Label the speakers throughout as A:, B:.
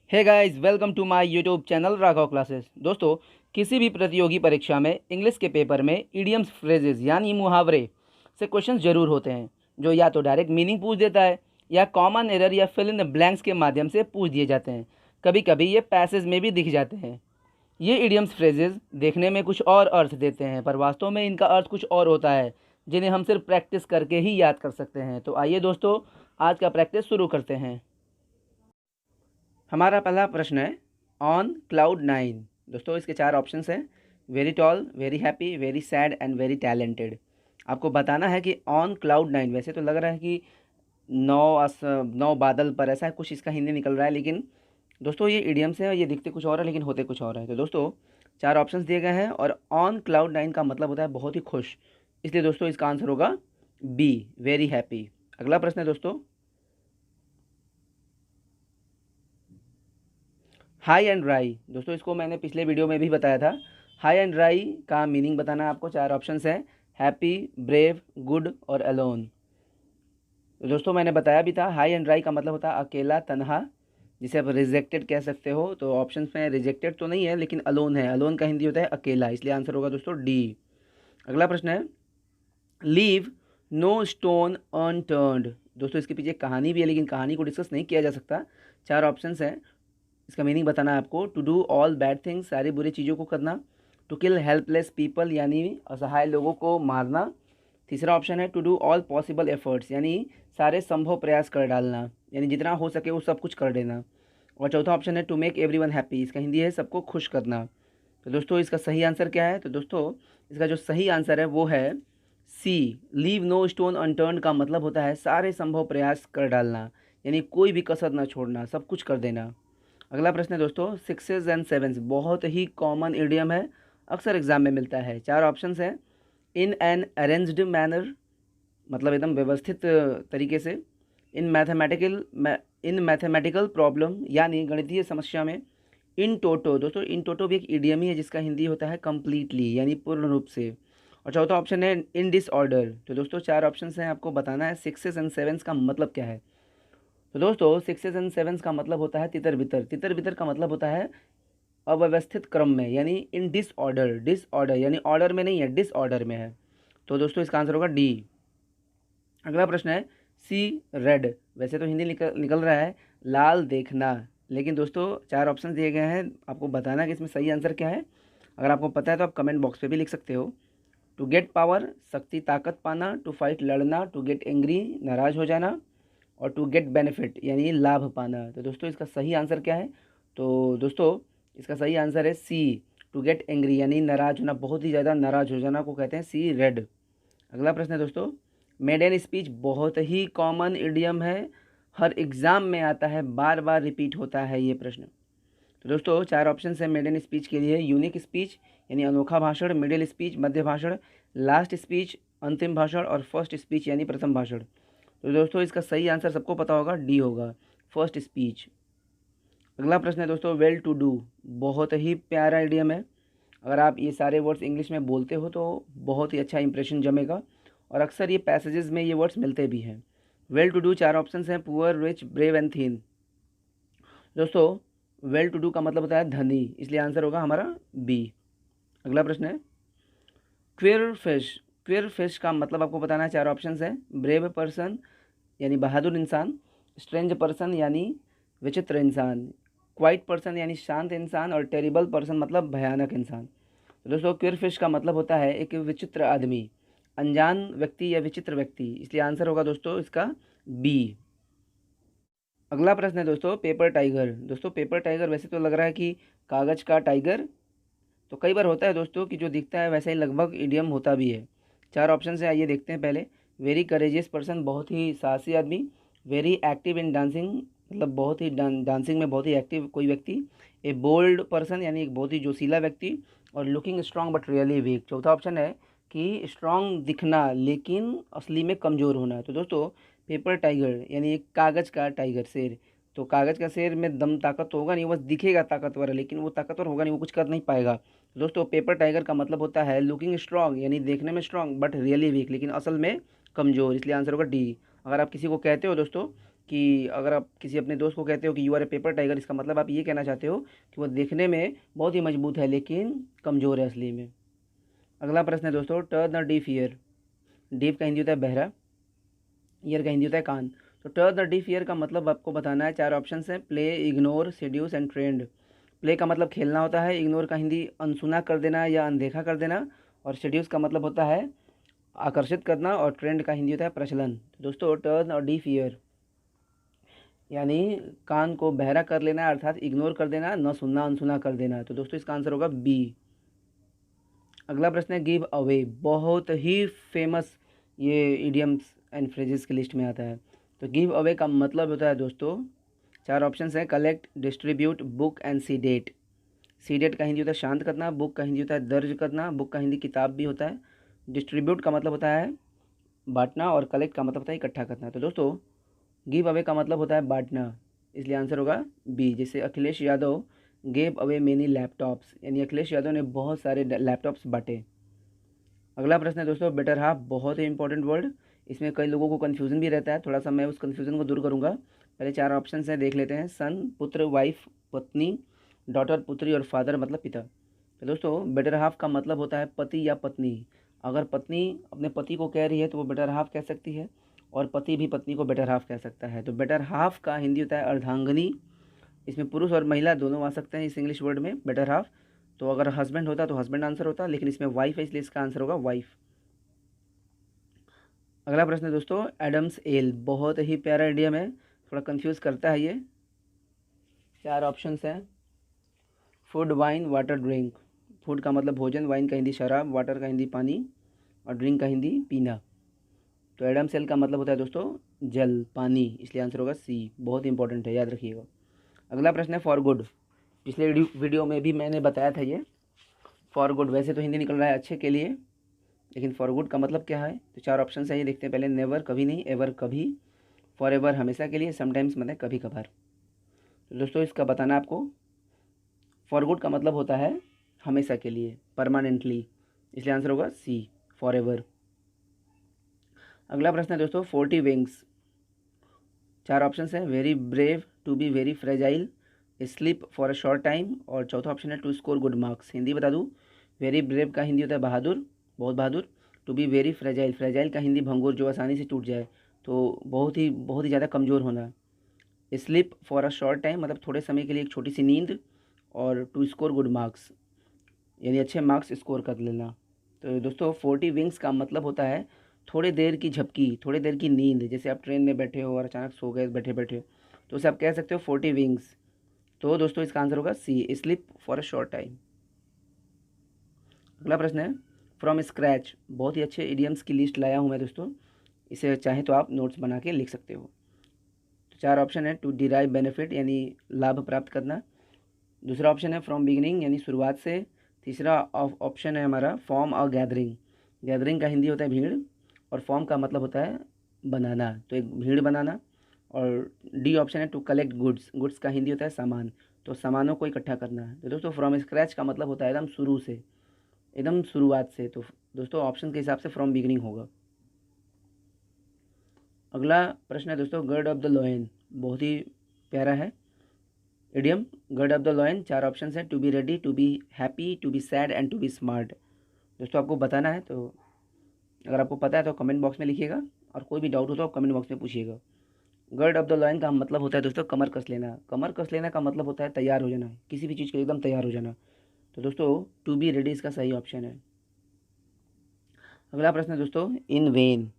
A: Hey guys, welcome to my YouTube channel Raghav classes. दोस्तों, किसी भी प्रतियोगी परीक्षा में इंग्लिश के पेपर में इडियम्स, फ्रेजेस यानी मुहावरे से क्वेश्चन ज़रूर होते हैं, जो या तो डायरेक्ट मीनिंग पूछ देता है या कॉमन एरर या फिल इन द ब्लैंक्स के माध्यम से पूछ दिए जाते हैं। कभी कभी ये पैसेज में भी दिख जाते हैं। ये इडियम्स, फ्रेजेस देखने में कुछ और अर्थ देते हैं, पर वास्तव में इनका अर्थ कुछ और होता है, जिन्हें हम सिर्फ प्रैक्टिस करके ही याद कर सकते हैं। तो आइए दोस्तों, आज का प्रैक्टिस शुरू करते हैं। हमारा पहला प्रश्न है ऑन क्लाउड 9। दोस्तों, इसके 4 ऑप्शंस हैं: very tall, very happy, very sad and very talented. आपको बताना है कि ऑन क्लाउड 9, वैसे तो लग रहा है कि नौ बादल पर, ऐसा कुछ इसका हिंदी निकल रहा है, लेकिन दोस्तों ये इडियम्स है, ये दिखते कुछ और है लेकिन होते कुछ और है। तो दोस्तों 4 ऑप्शंस दिए गए हैं और ऑन क्लाउड 9 का मतलब होता है बहुत ही खुश, इसलिए दोस्तों इसका आंसर होगा बी, वेरी हैप्पी। अगला प्रश्न है दोस्तों, हाई एंड ड्राई। दोस्तों इसको मैंने पिछले वीडियो में भी बताया था। हाई एंड ड्राई का मीनिंग बताना है आपको। 4 ऑप्शंस हैं: हैप्पी, ब्रेव, गुड और अलोन। तो दोस्तों मैंने बताया भी था, हाई एंड ड्राई का मतलब होता है अकेला, तन्हा, जिसे आप रिजेक्टेड कह सकते हो। तो ऑप्शंस में रिजेक्टेड तो नहीं है, लेकिन अलोन है। अलोन का हिंदी होता है अकेला, इसलिए आंसर होगा दोस्तों डी। अगला प्रश्न है, लीव नो स्टोन अनटर्न्ड। दोस्तों इसके पीछे एक कहानी भी है, लेकिन कहानी को डिस्कस नहीं किया जा सकता। 4 ऑप्शंस हैं, इसका मीनिंग बताना है आपको। To do all bad things, सारी बुरी चीज़ों को करना। टू किल हेल्पलेस पीपल, यानी असहाय लोगों को मारना। तीसरा ऑप्शन है to do all possible efforts, यानी सारे संभव प्रयास कर डालना, यानी जितना हो सके वो सब कुछ कर देना। और चौथा ऑप्शन है टू मेक एवरीवन हैप्पी, इसका हिंदी है सबको खुश करना। तो दोस्तों इसका सही आंसर क्या है? तो दोस्तों इसका जो सही आंसर है वो है सी, लीव नो स्टोन अनटर्न्ड का मतलब होता है सारे संभव प्रयास कर डालना, यानी कोई भी कसर ना छोड़ना, सब कुछ कर देना। अगला प्रश्न है दोस्तों, सिक्सेज एंड सेवन्स बहुत ही कॉमन इडियम है, अक्सर एग्जाम में मिलता है। 4 ऑप्शंस हैं: इन एन अरेंज्ड मैनर, मतलब एकदम व्यवस्थित तरीके से। इन मैथमेटिकल प्रॉब्लम, यानी गणितीय समस्या में। इन टोटो, दोस्तों इन टोटो भी एक इडियम ही है जिसका हिंदी होता है कम्प्लीटली, यानी पूर्ण रूप से। और चौथा ऑप्शन है इन डिसऑर्डर। तो दोस्तों 4 ऑप्शंस हैं, आपको बताना है सिक्सेस एंड सेवन्स का मतलब क्या है। तो दोस्तों सिक्सेस एंड सेवन्स का मतलब होता है तितर बितर। तितर बितर का मतलब होता है अव्यवस्थित क्रम में, यानी इन डिसऑर्डर। डिसऑर्डर यानी ऑर्डर में नहीं है, डिसऑर्डर में है। तो दोस्तों इसका आंसर होगा डी। अगला प्रश्न है सी, रेड। वैसे तो हिंदी निकल रहा है लाल देखना, लेकिन दोस्तों 4 ऑप्शन दिए गए हैं, आपको बताना है कि इसमें सही आंसर क्या है। अगर आपको पता है तो आप कमेंट बॉक्स पे भी लिख सकते हो। टू गेट पावर, शक्ति, ताकत पाना। टू फाइट, लड़ना। टू गेट एंग्री, नाराज हो जाना। और टू गेट बेनिफिट, यानी लाभ पाना। तो दोस्तों इसका सही आंसर क्या है? तो दोस्तों इसका सही आंसर है सी, टू गेट एंग्री, यानी नाराज होना, बहुत ही ज़्यादा नाराज हो जाना को कहते हैं सी, रेड। अगला प्रश्न है दोस्तों, मेड इन स्पीच बहुत ही कॉमन इडियम है, हर एग्ज़ाम में आता है, बार बार रिपीट होता है ये प्रश्न। तो दोस्तों 4 ऑप्शन है मेड इन स्पीच के लिए: यूनिक स्पीच, यानी अनोखा भाषण। मिडिल स्पीच, मध्य भाषण। लास्ट स्पीच, अंतिम भाषण। और फर्स्ट स्पीच, यानी प्रथम भाषण। तो दोस्तों इसका सही आंसर सबको पता होगा, डी होगा, फर्स्ट स्पीच। अगला प्रश्न है दोस्तों, वेल टू डू बहुत ही प्यारा इडियम है। अगर आप ये सारे वर्ड्स इंग्लिश में बोलते हो तो बहुत ही अच्छा इंप्रेशन जमेगा, और अक्सर ये पैसेजेस में ये वर्ड्स मिलते भी हैं। वेल टू डू 4 ऑप्शन हैं: पुअर, रिच, ब्रेव एंड थीन। दोस्तों वेल टू डू का मतलब होता है धनी, इसलिए आंसर होगा हमारा बी। अगला प्रश्न है क्विर फिश। क्विर फिश का मतलब आपको बताना है, 4 ऑप्शन हैं: ब्रेव पर्सन, यानी बहादुर इंसान। स्ट्रेंज पर्सन, यानी विचित्र इंसान। क्वाइट पर्सन, यानी शांत इंसान। और टेरिबल पर्सन, मतलब भयानक इंसान। तो दोस्तों क्विर फिश का मतलब होता है एक विचित्र आदमी, अनजान व्यक्ति या विचित्र व्यक्ति, इसलिए आंसर होगा दोस्तों इसका बी। अगला प्रश्न है दोस्तों, पेपर टाइगर। दोस्तों पेपर टाइगर वैसे तो लग रहा है कि कागज़ का टाइगर, तो कई बार होता है दोस्तों कि जो दिखता है वैसा ही लगभग इडियम होता भी है। 4 ऑप्शन से आइए देखते हैं। पहले, वेरी करेजियस पर्सन, बहुत ही साहसी आदमी। वेरी एक्टिव इन डांसिंग, मतलब बहुत ही डांसिंग में बहुत ही एक्टिव कोई व्यक्ति। ए बोल्ड पर्सन, यानी एक बहुत ही जोशीला व्यक्ति। और looking strong but really weak. चौथा ऑप्शन है कि स्ट्रांग दिखना लेकिन असली में कमज़ोर होना। तो दोस्तों पेपर टाइगर यानी एक कागज़ का टाइगर, शेर। तो कागज़ का शेर में दम ताकत तो होगा नहीं, वो बस दिखेगा ताकतवर है, लेकिन वो ताकतवर होगा नहीं, वो कुछ कर नहीं पाएगा। दोस्तों पेपर टाइगर का मतलब होता है लुकिंग स्ट्रांग, यानी देखने में स्ट्रांग बट रियली वीक, लेकिन असल में कमज़ोर, इसलिए आंसर होगा डी। अगर आप किसी को कहते हो दोस्तों कि अगर आप किसी अपने दोस्त को कहते हो कि you are a paper tiger, इसका मतलब आप ये कहना चाहते हो कि वो देखने में बहुत ही मजबूत है लेकिन कमज़ोर है असली में। अगला प्रश्न है दोस्तों, turn the deaf year. Deaf का हिंदी होता है बहरा, ईयर का हिंदी होता है कान। तो टर्न द डीफ ईयर का मतलब आपको बताना है। 4 ऑप्शन हैं, play, ignore, seduces and trend. Play का मतलब खेलना होता है, इग्नोर का हिंदी अनसुना कर देना या अनदेखा कर देना, और सेड्यूस का मतलब होता है आकर्षित करना, और ट्रेंड का हिंदी होता है प्रचलन। तो दोस्तों टर्न और डीफ ईयर यानी कान को बहरा कर लेना, अर्थात इग्नोर कर देना, न सुनना अनसुना कर देना। तो दोस्तों इसका आंसर होगा बी। अगला प्रश्न है गिव अवे। बहुत ही फेमस ये इडियम्स एंड फ्रेजेस की लिस्ट में आता है। तो गिव अवे का मतलब होता है दोस्तों, 4 ऑप्शन हैं, collect, distribute, book and seeded. Seeded का हिंदी होता है शांत करना, बुक का हिंदी होता है दर्ज करना, बुक का हिंदी किताब भी होता है, डिस्ट्रीब्यूट का मतलब होता है बांटना, और कलेक्ट का मतलब होता है इकट्ठा करना। तो दोस्तों गिव अवे का मतलब होता है बांटना, इसलिए आंसर होगा बी। जैसे Akhilesh Yadav gave away many laptops, यानी अखिलेश यादव ने बहुत सारे लैपटॉप्स बांटे। अगला प्रश्न है दोस्तों, बेटर हाफ। बहुत ही इंपॉर्टेंट वर्ड, इसमें कई लोगों को कन्फ्यूज़न भी रहता है, थोड़ा सा मैं उस कन्फ्यूज़न को दूर करूँगा। पहले 4 ऑप्शन हैं, देख लेते हैं। सन पुत्र, वाइफ पत्नी, डॉटर पुत्री, और फादर मतलब पिता। तो दोस्तों बेटर हाफ का मतलब होता है पति या पत्नी। अगर पत्नी अपने पति को कह रही है तो वो बेटर हाफ कह सकती है, और पति भी पत्नी को बेटर हाफ कह सकता है। तो बेटर हाफ का हिंदी होता है अर्धांगिनी। इसमें पुरुष और महिला दोनों आ सकते हैं इस इंग्लिश वर्ड में बेटर हाफ। तो अगर हस्बैंड होता तो हस्बैंड आंसर होता, लेकिन इसमें वाइफ है इसलिए इसका आंसर होगा वाइफ। अगला प्रश्न है दोस्तों, एडम्स एल। बहुत ही प्यारा इडियम है, थोड़ा कंफ्यूज करता है ये। 4 ऑप्शंस हैं, food, wine, water, drink. Food का मतलब भोजन, वाइन का हिंदी शराब, वाटर का हिंदी पानी, और ड्रिंक का हिंदी पीना। तो एडम सेल का मतलब होता है दोस्तों जल, पानी, इसलिए आंसर होगा सी। बहुत इंपॉर्टेंट है, याद रखिएगा। अगला प्रश्न है फॉर गुड। पिछले वीडियो में भी मैंने बताया था ये फॉर गुड। वैसे तो हिंदी निकल रहा है अच्छे के लिए, लेकिन फॉर गुड का मतलब क्या है? तो 4 ऑप्शन है, ये देखते हैं पहले। नेवर कभी नहीं, एवर कभी, फॉर एवर हमेशा के लिए, समटाइम्स मतलब कभी कभार। तो दोस्तों इसका बताना आपको। फॉर गुड का मतलब होता है हमेशा के लिए, परमानेंटली, इसलिए आंसर होगा सी, फॉर एवर। अगला प्रश्न है दोस्तों, 40 विंग्स। 4 ऑप्शन है, very brave, to be very fragile, sleep for a short time, और चौथा ऑप्शन है to score good marks. Hindi बता दूँ, वेरी ब्रेव का हिंदी होता है बहादुर, बहुत बहादुर। To be very fragile, fragile का हिंदी भंगुर, जो आसानी से टूट जाए, तो बहुत ही ज़्यादा कमज़ोर होना। Sleep for a short time मतलब थोड़े समय के लिए एक छोटी सी नींद, और टू स्कोर गुड मार्क्स यानी अच्छे मार्क्स स्कोर कर लेना। तो दोस्तों 40 विंग्स का मतलब होता है थोड़ी देर की झपकी, थोड़ी देर की नींद। जैसे आप ट्रेन में बैठे हो और अचानक सो गए बैठे बैठे, तो उसे आप कह सकते हो 40 विंग्स। तो दोस्तों इसका आंसर होगा C, sleep for a short time. अगला प्रश्न है फ्रॉम स्क्रैच। बहुत ही अच्छे इडियम्स की लिस्ट लाया हूँ मैं दोस्तों, इसे चाहें तो आप नोट्स बना के लिख सकते हो। तो 4 ऑप्शन है, टू डिराइव बेनिफिट यानी लाभ प्राप्त करना। दूसरा ऑप्शन है फ्रॉम बिगिनिंग यानी शुरुआत से। तीसरा ऑप्शन है हमारा फॉर्म और गैदरिंग। गैदरिंग का हिंदी होता है भीड़, और फॉर्म का मतलब होता है बनाना, तो एक भीड़ बनाना। और डी ऑप्शन है टू कलेक्ट गुड्स। गुड्स का हिंदी होता है सामान, तो सामानों को इकट्ठा करना है। तो दोस्तों फ्रॉम स्क्रैच का मतलब होता है एकदम शुरू से, एकदम शुरुआत से। तो दोस्तों ऑप्शन के हिसाब से फ्रॉम बिगिनिंग होगा। अगला प्रश्न है दोस्तों, गर्ड ऑफ द लॉयन। बहुत ही प्यारा है idiom, gird of the lion. 4 option है, to be ready, to be happy, to be sad and to be smart. दोस्तों आपको बताना है, तो अगर आपको पता है तो कमेंट बॉक्स में लिखिएगा, और कोई भी डाउट हो तो आप कमेंट बॉक्स में पूछिएगा। गर्ड ऑफ द लॉयन का मतलब होता है दोस्तों कमर कस लेना। कमर कस लेना का मतलब होता है तैयार हो जाना, किसी भी चीज़ के लिए एकदम तैयार हो जाना। तो दोस्तों टू बी रेडी इसका सही ऑप्शन है। अगला प्रश्न है दोस्तों, इन वेन।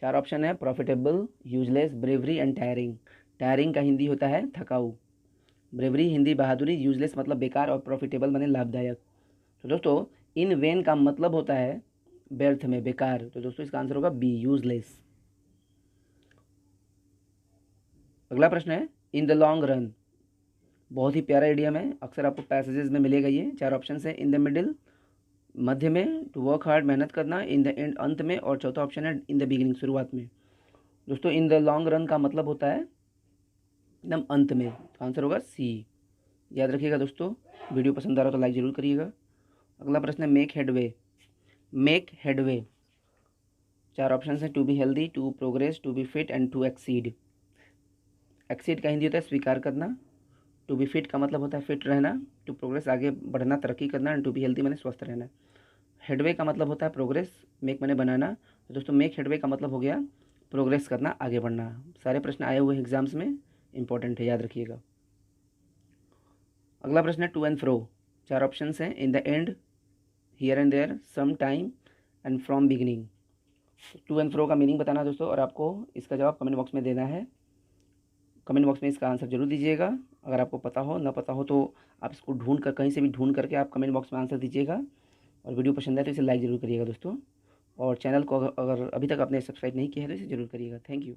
A: 4 ऑप्शन है, profitable, useless, bravery and tiring. Tiring का हिंदी होता है थकाऊ, ब्रेवरी हिंदी बहादुरी, यूजलेस मतलब बेकार, और प्रॉफिटेबल माने लाभदायक। तो दोस्तों इन वेन का मतलब होता है व्यर्थ में, बेकार। तो दोस्तों इसका आंसर होगा बी, यूजलेस। अगला प्रश्न है, इन द लॉन्ग रन। बहुत ही प्यारा इडियम है, अक्सर आपको पैसेजेस में मिलेगा ये। 4 ऑप्शन है, इन द मिडिल मध्य में, टू वर्क हार्ड मेहनत करना, इन द एंड अंत में, और चौथा ऑप्शन है इन द बिगिनिंग शुरुआत में। दोस्तों इन द लॉन्ग रन का मतलब होता है एकदम अंत में। तो आंसर होगा सी, याद रखिएगा दोस्तों। वीडियो पसंद आ रहा हो तो लाइक ज़रूर करिएगा। अगला प्रश्न है, make headway. Make headway 4 option है, to be healthy, to progress, to be fit and to exceed. Exceed का हिंदी होता है स्वीकार करना। टू बी फिट का मतलब होता है फिट रहना। टू प्रोग्रेस आगे बढ़ना, तरक्की करना। एंड टू बी हेल्दी माने स्वस्थ रहना। हेडवे का मतलब होता है प्रोग्रेस। मेक माने बनाना। तो दोस्तों मेक हेडवे का मतलब हो गया प्रोग्रेस करना, आगे बढ़ना। सारे प्रश्न आए हुए हैं एग्जाम्स में, इंपॉर्टेंट है, याद रखिएगा। अगला प्रश्न है टू एंड फ्रो। 4 ऑप्शंस हैं, in the end, here and there, some time and from beginning. To and fro का मीनिंग बताना दोस्तों, और आपको इसका जवाब कमेंट बॉक्स में देना है। कमेंट बॉक्स में इसका आंसर जरूर दीजिएगा। अगर आपको पता हो, ना पता हो तो आप इसको ढूंढ कर, कहीं से भी ढूंढ करके आप कमेंट बॉक्स में आंसर दीजिएगा। और वीडियो पसंद आए तो इसे लाइक ज़रूर करिएगा दोस्तों। और चैनल को अगर अभी तक आपने सब्सक्राइब नहीं किया है तो इसे ज़रूर करिएगा। Thank you.